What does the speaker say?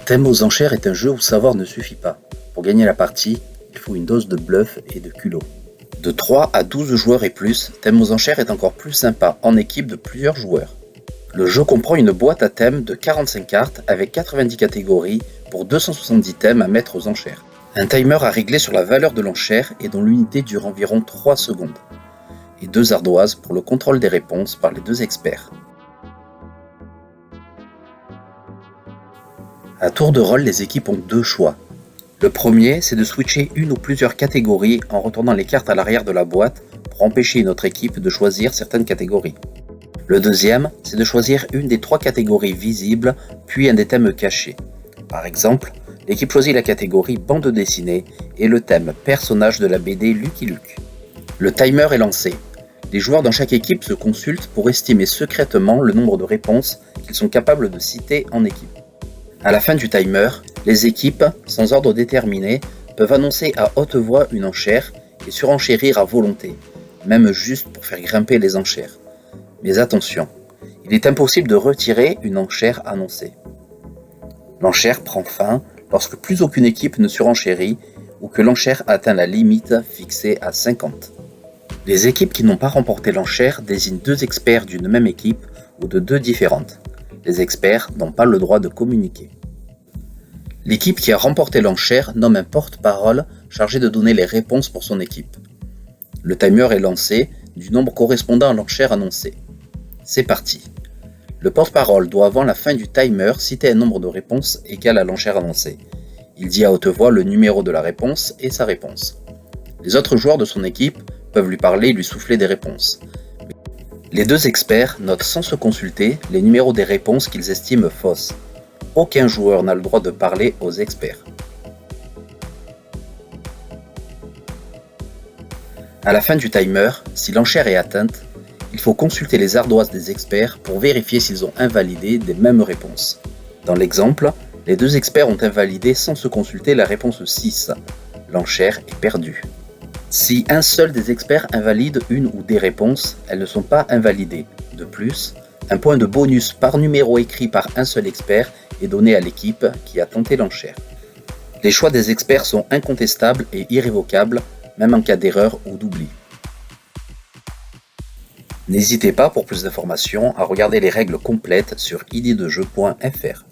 Thème aux enchères est un jeu où savoir ne suffit pas. Pour gagner la partie, il faut une dose de bluff et de culot. De 3 à 12 joueurs et plus, Thème aux enchères est encore plus sympa en équipe de plusieurs joueurs. Le jeu comprend une boîte à thème de 45 cartes avec 90 catégories pour 270 thèmes à mettre aux enchères. Un timer à régler sur la valeur de l'enchère et dont l'unité dure environ 3 secondes. Et 2 ardoises pour le contrôle des réponses par les 2 experts. À tour de rôle, les équipes ont 2 choix. Le premier, c'est de switcher une ou plusieurs catégories en retournant les cartes à l'arrière de la boîte pour empêcher une autre équipe de choisir certaines catégories. Le deuxième, c'est de choisir une des 3 catégories visibles, puis un des thèmes cachés. Par exemple, l'équipe choisit la catégorie bande dessinée et le thème personnage de la BD Lucky Luke. Le timer est lancé. Les joueurs dans chaque équipe se consultent pour estimer secrètement le nombre de réponses qu'ils sont capables de citer en équipe. À la fin du timer, les équipes, sans ordre déterminé, peuvent annoncer à haute voix une enchère et surenchérir à volonté, même juste pour faire grimper les enchères. Mais attention, il est impossible de retirer une enchère annoncée. L'enchère prend fin lorsque plus aucune équipe ne surenchérit ou que l'enchère atteint la limite fixée à 50. Les équipes qui n'ont pas remporté l'enchère désignent 2 experts d'une même équipe ou de 2 différentes. Les experts n'ont pas le droit de communiquer. L'équipe qui a remporté l'enchère nomme un porte-parole chargé de donner les réponses pour son équipe. Le timer est lancé du nombre correspondant à l'enchère annoncée. C'est parti. Le porte-parole doit avant la fin du timer citer un nombre de réponses égal à l'enchère annoncée. Il dit à haute voix le numéro de la réponse et sa réponse. Les autres joueurs de son équipe peuvent lui parler et lui souffler des réponses. Les 2 experts notent sans se consulter les numéros des réponses qu'ils estiment fausses. Aucun joueur n'a le droit de parler aux experts. À la fin du timer, si l'enchère est atteinte, il faut consulter les ardoises des experts pour vérifier s'ils ont invalidé des mêmes réponses. Dans l'exemple, les 2 experts ont invalidé sans se consulter la réponse 6. L'enchère est perdue. Si un seul des experts invalide une ou des réponses, elles ne sont pas invalidées. De plus, un point de bonus par numéro écrit par un seul expert est donné à l'équipe qui a tenté l'enchère. Les choix des experts sont incontestables et irrévocables, même en cas d'erreur ou d'oubli. N'hésitez pas pour plus d'informations à regarder les règles complètes sur idedejeu.fr.